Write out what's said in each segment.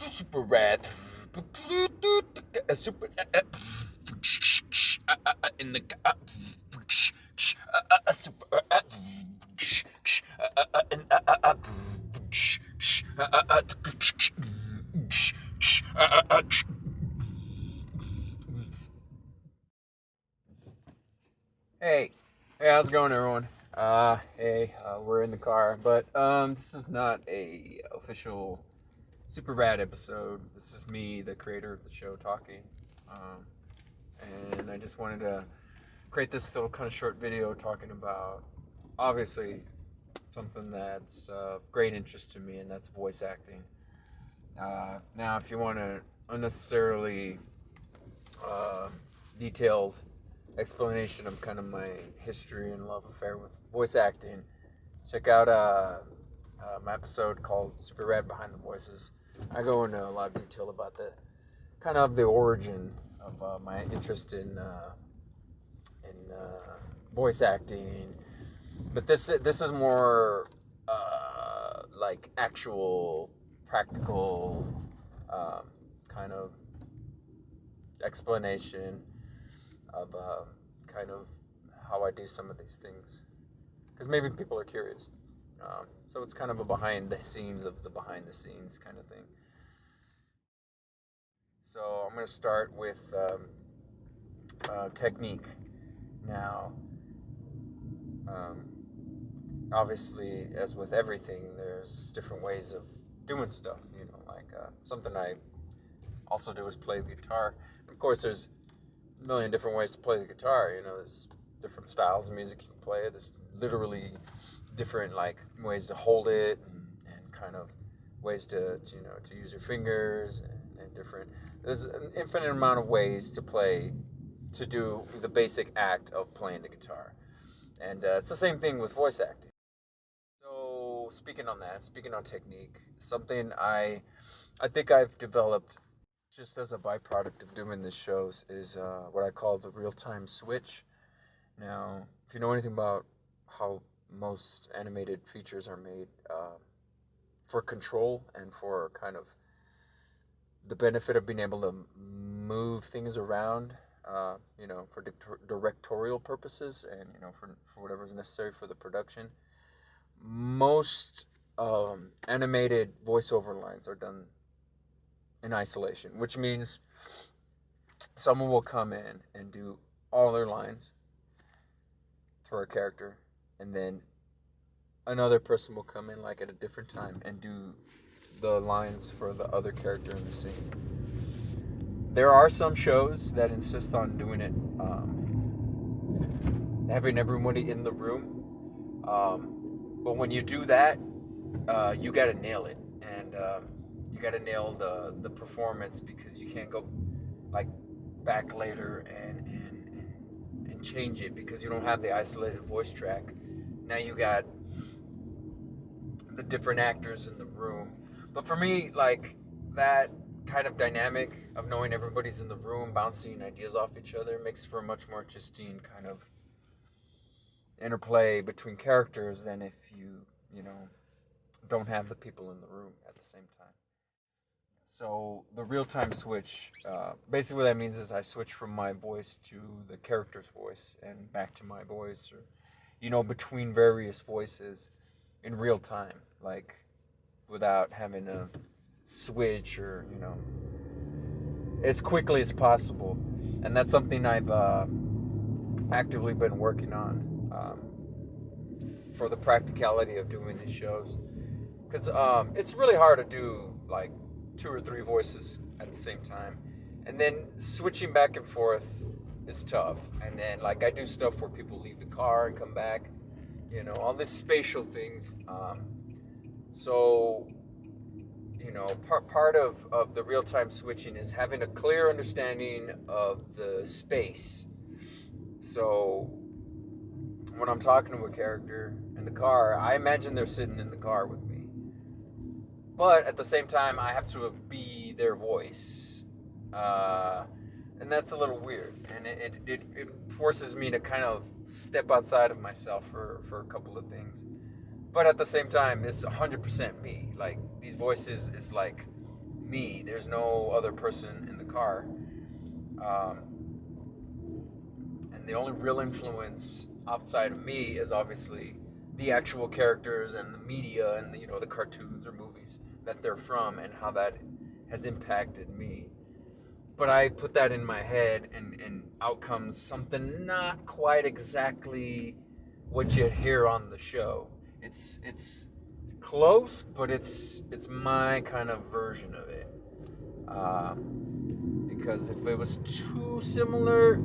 Super rad. Super in the super Hey, how's it going, everyone? We're in the car, but this is not a official Super Rad episode. This is me, the creator of the show, talking, and I just wanted to create this little kind of short video talking about, obviously, something that's of great interest to me, and that's voice acting. Now, if you want an unnecessarily detailed explanation of kind of my history and love affair with voice acting, check out my episode called Super Rad Behind the Voices. I go into a lot of detail about the kind of the origin of my interest in voice acting, but this is more like actual practical kind of explanation of kind of how I do some of these things, because maybe people are curious. So it's kind of a behind the scenes of the behind the scenes kind of thing. So I'm going to start with technique. Now, obviously, as with everything, there's different ways of doing stuff. You know, like something I also do is play the guitar. Of course, there's a million different ways to play the guitar. You know, there's different styles of music you can play. There's literally different like ways to hold it, and kind of ways to use your fingers, and different. There's an infinite amount of ways to play, to do the basic act of playing the guitar, and it's the same thing with voice acting. So speaking on technique, something I think I've developed just as a byproduct of doing these shows is what I call the real-time switch. Now, if you know anything about how most animated features are made, for control and for kind of the benefit of being able to move things around, for directorial purposes, and for whatever is necessary for the production, most animated voiceover lines are done in isolation, which means someone will come in and do all their lines for a character, and then another person will come in like at a different time and do the lines for the other character in the scene. There are some shows that insist on doing it, having everybody in the room, but when you do that, you gotta nail it, and you gotta nail the performance, because you can't go like back later and change it, because you don't have the isolated voice track. Now you got the different actors in the room. But for me, like, that kind of dynamic of knowing everybody's in the room, bouncing ideas off each other, makes for a much more pristine kind of interplay between characters than if you don't have the people in the room at the same time. So the real-time switch, basically what that means is I switch from my voice to the character's voice and back to my voice, or, between various voices in real time, like without having to switch, or, as quickly as possible. And that's something I've actively been working on for the practicality of doing these shows. Because it's really hard to do like 2 or 3 voices at the same time, and then switching back and forth is tough. And then like I do stuff where people leave the car and come back, all these spatial things. So part of the real-time switching is having a clear understanding of the space. So when I'm talking to a character in the car, I imagine they're sitting in the car with me. But at the same time, I have to be their voice. And that's a little weird. And it forces me to kind of step outside of myself for a couple of things. But at the same time, it's 100% me. Like, these voices is like me. There's no other person in the car. And the only real influence outside of me is obviously the actual characters and the media and the, the cartoons or movies that they're from and how that has impacted me. But I put that in my head, and out comes something not quite exactly what you'd hear on the show. It's close, but it's my kind of version of it. Because if it was too similar,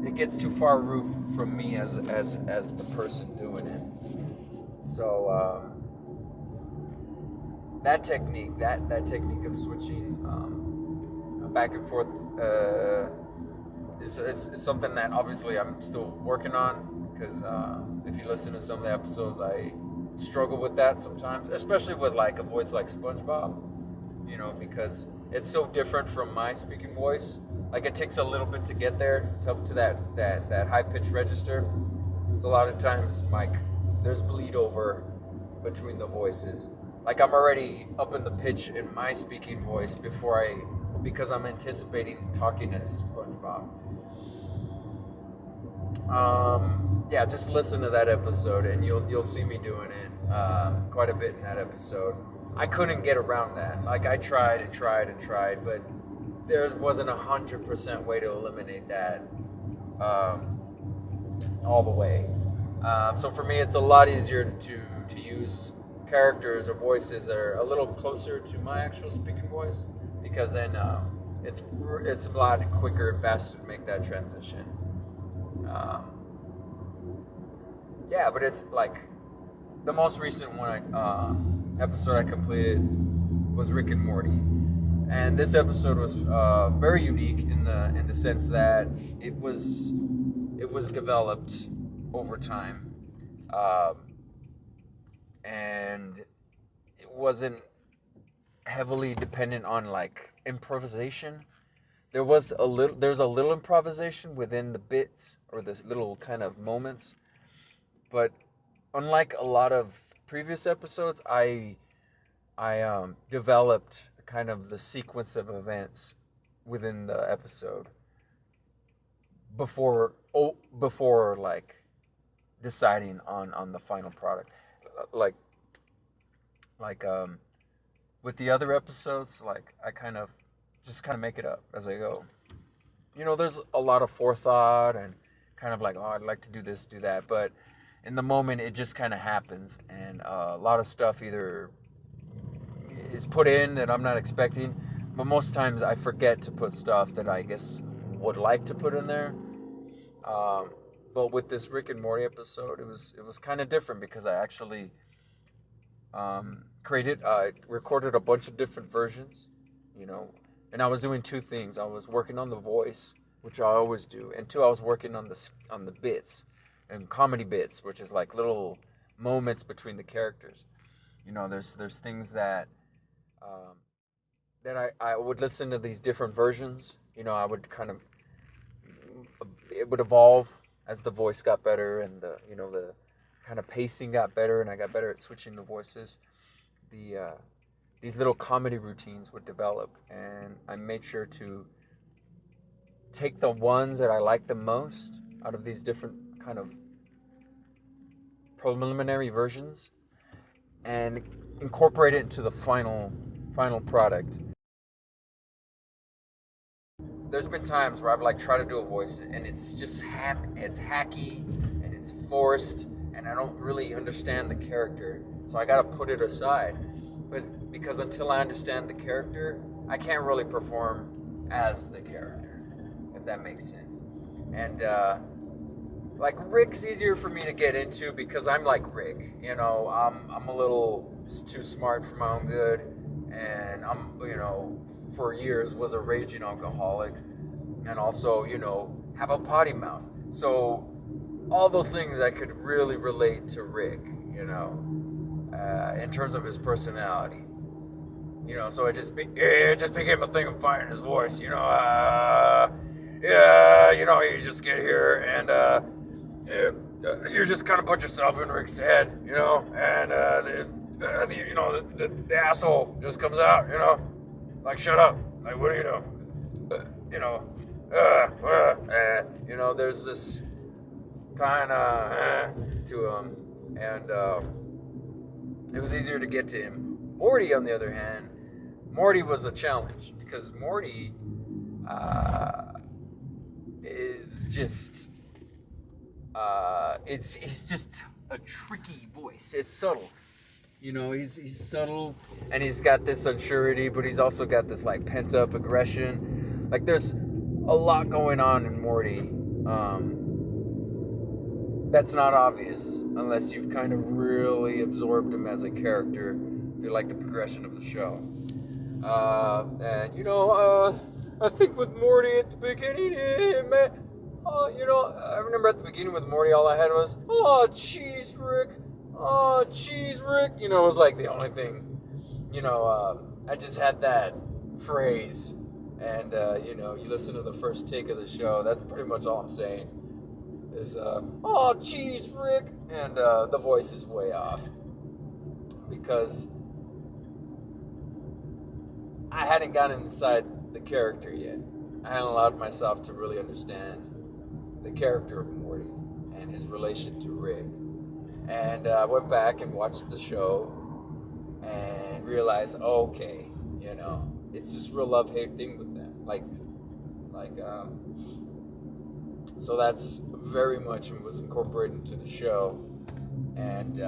it gets too far removed from me as the person doing it. So that technique of switching back and forth is something that obviously I'm still working on, because if you listen to some of the episodes, I struggle with that sometimes, especially with like a voice like SpongeBob, because it's so different from my speaking voice. Like, it takes a little bit to get there, to that high pitch register. So a lot of times, like, there's bleed over between the voices. Like, I'm already up in the pitch in my speaking voice because I'm anticipating talking as SpongeBob. Yeah, just listen to that episode and you'll see me doing it quite a bit in that episode. I couldn't get around that. Like, I tried, but there wasn't 100% way to eliminate that all the way. So for me, it's a lot easier to use characters or voices that are a little closer to my actual speaking voice, because then it's a lot quicker and faster to make that transition. Yeah, but it's like the most recent episode I completed was Rick and Morty, and this episode was very unique in the sense that it was developed over time, and it wasn't heavily dependent on like improvisation. There's a little improvisation within the bits or the little kind of moments, but unlike a lot of previous episodes, I developed kind of the sequence of events within the episode before like deciding on the final product. Like with the other episodes, like I kind of make it up as I go. There's a lot of forethought and kind of like, oh, I'd like to do this, do that, but in the moment it just kind of happens, and a lot of stuff either is put in that I'm not expecting, but most times I forget to put stuff that I guess would like to put in there. But with this Rick and Morty episode, it was kind of different, because I actually recorded a bunch of different versions, and I was doing two things. I was working on the voice, which I always do, and two, I was working on the bits and comedy bits, which is like little moments between the characters. There's things that I would listen to these different versions. I would it would evolve as the voice got better, and the kind of pacing got better, and I got better at switching the voices. These little comedy routines would develop, and I made sure to take the ones that I liked the most out of these different kind of preliminary versions and incorporate it into the final product. There's been times where I've like tried to do a voice and it's just it's hacky and it's forced, and I don't really understand the character, so I gotta put it aside. But because until I understand the character, I can't really perform as the character, if that makes sense. And like Rick's easier for me to get into because I'm like Rick. I'm a little too smart for my own good, and I'm for years was a raging alcoholic, and also have a potty mouth. So all those things I could really relate to Rick, in terms of his personality. So it just became a thing of finding his voice. You just get here and you just kind of put yourself in Rick's head, you know, and the asshole just comes out, you know, like, shut up, like, what do you know, you know, you know, there's this kind of to him, and it was easier to get to him. Morty, on the other hand, Morty was a challenge, because Morty is just, he's just a tricky voice. It's subtle. You know, he's subtle, and he's got this unsurety, but he's also got this, like, pent-up aggression. Like, there's a lot going on in Morty that's not obvious unless you've kind of really absorbed him as a character through, like, the progression of the show. And, you know, I think with Morty at the beginning, man, you know, I remember at the beginning with Morty, all I had was, oh, jeez, Rick. Oh, jeez, Rick. You know, it was like the only thing, you know, I just had that phrase. And, you know, you listen to the first take of the show, that's pretty much all I'm saying. Is, oh, jeez, Rick. And the voice is way off. Because I hadn't gotten inside the character yet. I hadn't allowed myself to really understand the character of Morty and his relation to Rick. And I went back and watched the show and realized, okay, you know, it's just real love-hate thing with them. So that's very much was incorporated into the show. And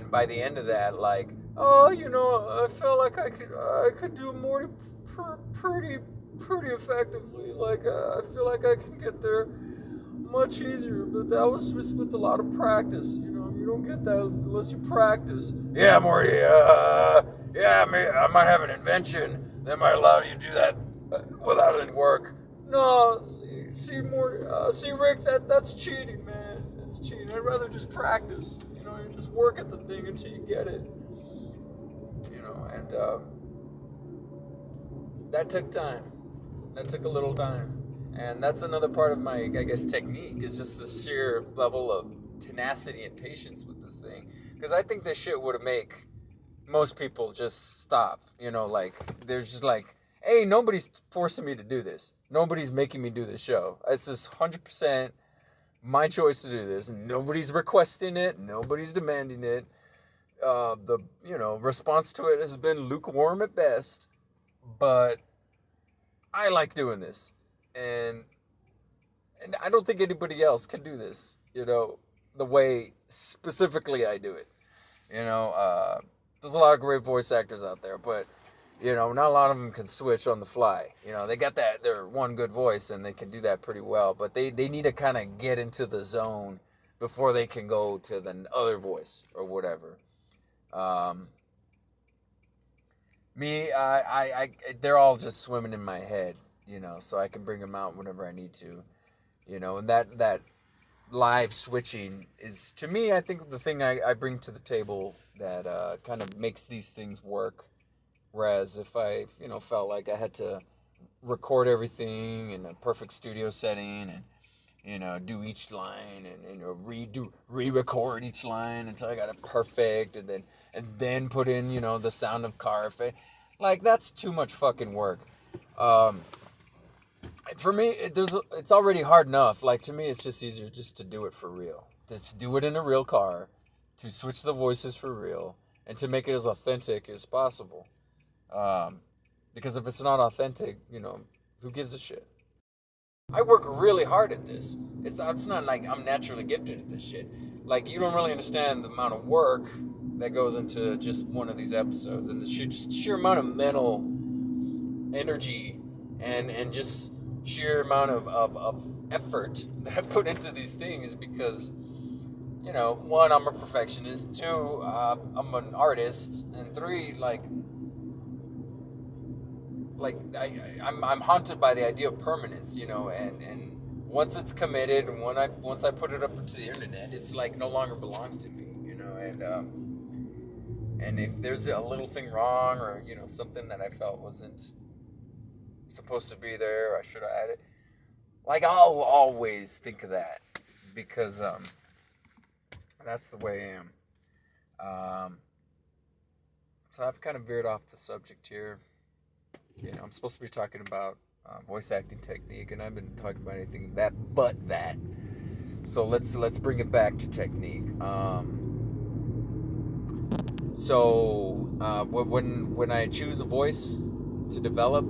by the end of that, like, oh, you know, I felt like I could do Morty pretty effectively. Like, I feel like I can get there much easier, but that was just with a lot of practice. You know, you don't get that unless you practice. Yeah, Morty. Yeah, I might have an invention that might allow you to do that without any work. No, see, Morty. See, Rick. That's cheating, man. That's cheating. I'd rather just practice. You know, you just work at the thing until you get it. You know, and that took time. That took a little time. And that's another part of my, I guess, technique, is just the sheer level of tenacity and patience with this thing. Because I think this shit would make most people just stop. You know, like, they're just like, hey, nobody's forcing me to do this. Nobody's making me do this show. It's just 100% my choice to do this. Nobody's requesting it. Nobody's demanding it. The, you know, response to it has been lukewarm at best. But I like doing this. And I don't think anybody else can do this, you know, the way specifically I do it. You know, there's a lot of great voice actors out there, but, you know, not a lot of them can switch on the fly. You know, they got their one good voice, and they can do that pretty well, but they need to kind of get into the zone before they can go to the other voice or whatever. They're all just swimming in my head. You know, so I can bring them out whenever I need to, you know, and that live switching is, to me, I think the thing I bring to the table that kind of makes these things work. Whereas if I, you know, felt like I had to record everything in a perfect studio setting and, you know, do each line and you know, re-record each line until I got it perfect and then put in, you know, the sound of car effect, like, that's too much fucking work. For me, it's already hard enough. Like, to me, it's just easier just to do it for real. Just do it in a real car, to switch the voices for real, and to make it as authentic as possible. Because if it's not authentic, you know, who gives a shit? I work really hard at this. It's not like I'm naturally gifted at this shit. Like, you don't really understand the amount of work that goes into just one of these episodes, and the sheer amount of mental energy and just sheer amount of effort that I put into these things, because, you know, one, I'm a perfectionist, two, I'm an artist, and three, I'm haunted by the idea of permanence, you know, and once it's committed, and once I put it up into the internet, it's like no longer belongs to me, you know, and if there's a little thing wrong, or, you know, something that I felt wasn't supposed to be there, I should have added, Like, I'll always think of that because that's the way I am. So I've kind of veered off the subject here. I'm supposed to be talking about voice acting technique, and I've been talking about anything but that. So let's bring it back to technique. When I choose a voice to develop,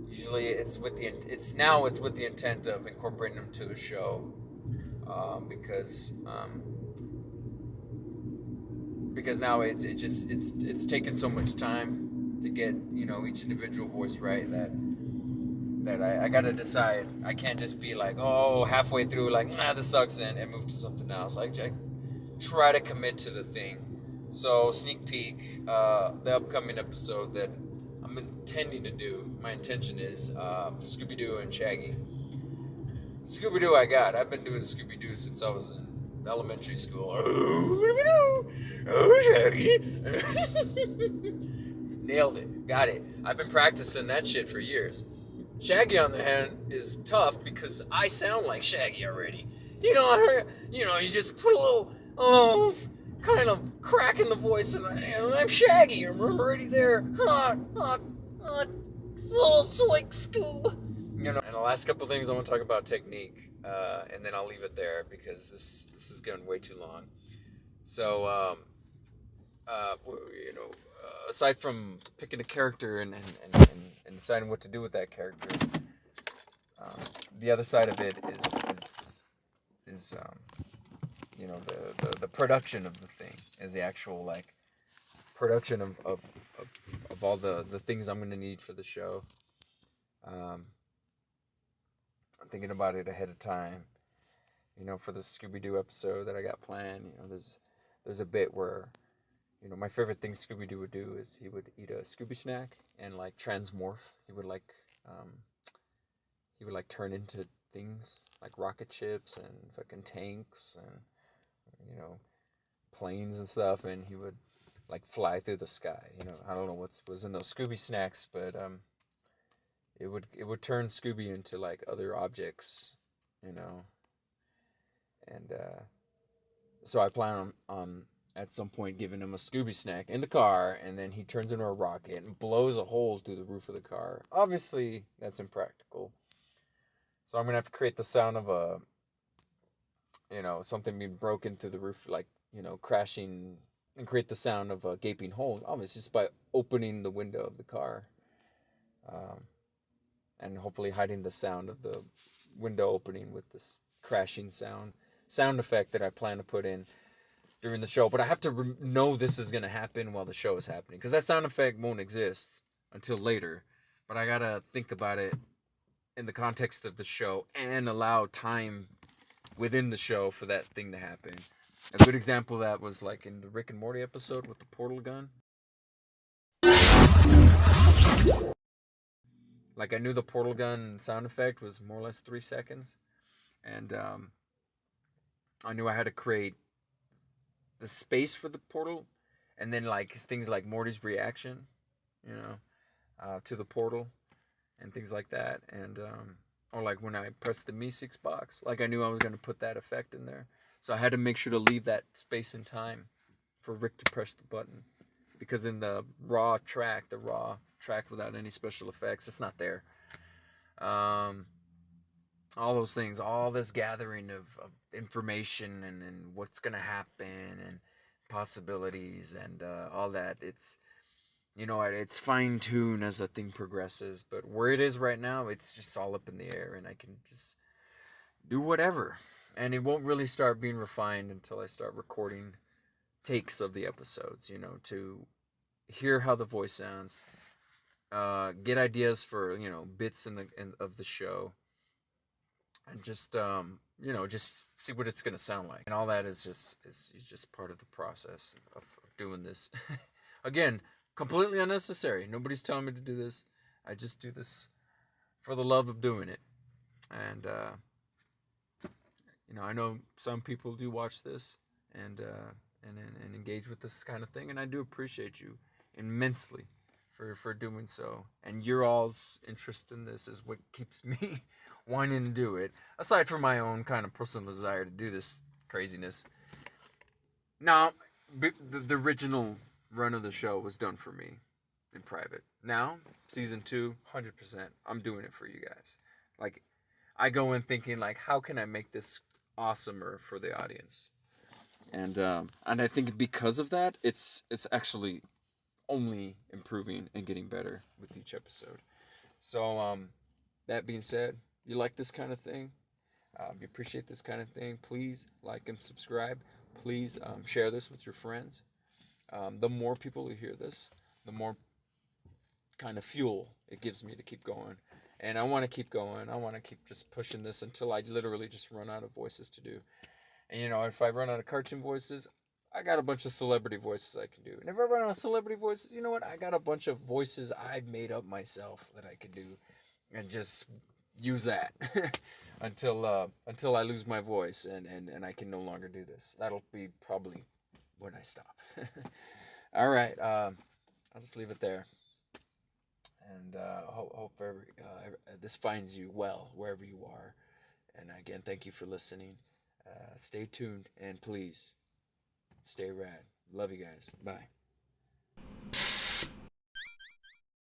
usually it's with the intent of incorporating them to the show, because now it's taken so much time to get each individual voice right that I gotta decide. I can't just be like, oh, halfway through, like, nah, this sucks, and move to something else. I try to commit to the thing. So, sneak peek, the upcoming episode that I'm intending to do, my intention is Scooby-Doo and Shaggy. Scooby-Doo I've been doing Scooby-Doo since I was in elementary school. Oh, Shaggy. Nailed it. Got it. I've been practicing that shit for years. Shaggy, on the hand, is tough because I sound like Shaggy already. You just put a little kind of crack in the voice, and I'm Shaggy. I'm already there. Like Scoob. And the last couple things I want to talk about technique, and then I'll leave it there because this is going way too long. So, aside from picking a character and deciding what to do with that character, the other side of it is the production of the thing, is the actual production of all the things I'm gonna need for the show. I'm thinking about it ahead of time. For the Scooby-Doo episode that I got planned, there's a bit where my favorite thing Scooby-Doo would do is he would eat a Scooby snack and transmorph. He would turn into things like rocket ships and fucking tanks and planes and stuff, and he would fly through the sky. I don't know what was in those Scooby snacks, but it would turn Scooby into other objects, and so I plan on at some point giving him a Scooby snack in the car, and then he turns into a rocket and blows a hole through the roof of the car. Obviously, that's impractical. So I'm going to have to create the sound of something being broken through the roof, crashing, and create the sound of a gaping hole, obviously, just by opening the window of the car. And hopefully hiding the sound of the window opening with this crashing sound effect that I plan to put in during the show. But I have to know this is going to happen while the show is happening, because that sound effect won't exist until later. But I got to think about it in the context of the show and allow time within the show for that thing to happen. A good example of that was in the Rick and Morty episode with the portal gun. I knew the portal gun sound effect was more or less 3 seconds. And I knew I had to create the space for the portal, and then things like Morty's reaction, to the portal, and things like that, and or when I pressed the Mi-6 box, I knew I was going to put that effect in there, so I had to make sure to leave that space and time for Rick to press the button, because in the raw track without any special effects, it's not there. All those things, all this gathering of information and what's going to happen and possibilities and all that, it's fine-tuned as the thing progresses, but where it is right now, it's just all up in the air, and I can just do whatever, and it won't really start being refined until I start recording takes of the episodes, to hear how the voice sounds, get ideas for bits of the show, and just just see what it's gonna sound like, and all that is just part of the process of doing this. Again, completely unnecessary. Nobody's telling me to do this. I just do this for the love of doing it, and I know some people do watch this and engage with this kind of thing, and I do appreciate you immensely for doing so. And your all's interest in this is what keeps me wanting to do it, aside from my own kind of personal desire to do this craziness. Now, the original run of the show was done for me in private. Now, season 2, 100%, I'm doing it for you guys. Like, I go in thinking, like, how can I make this awesomer for the audience? And I think because of that, it's actually only improving and getting better with each episode. So, that being said, you like this kind of thing? You appreciate this kind of thing? Please like and subscribe. Please share this with your friends. The more people who hear this, the more kind of fuel it gives me to keep going. And I want to keep going. I want to keep just pushing this until I literally just run out of voices to do. And, you know, if I run out of cartoon voices, I got a bunch of celebrity voices I can do. And if I run out of celebrity voices, you know what? I got a bunch of voices I've made up myself that I can do. And just use that until I lose my voice and I can no longer do this. That'll be probably when I stop. All right. I'll just leave it there. And hope this finds you well wherever you are. And again, thank you for listening. Stay tuned and please stay rad. Love you guys. Bye.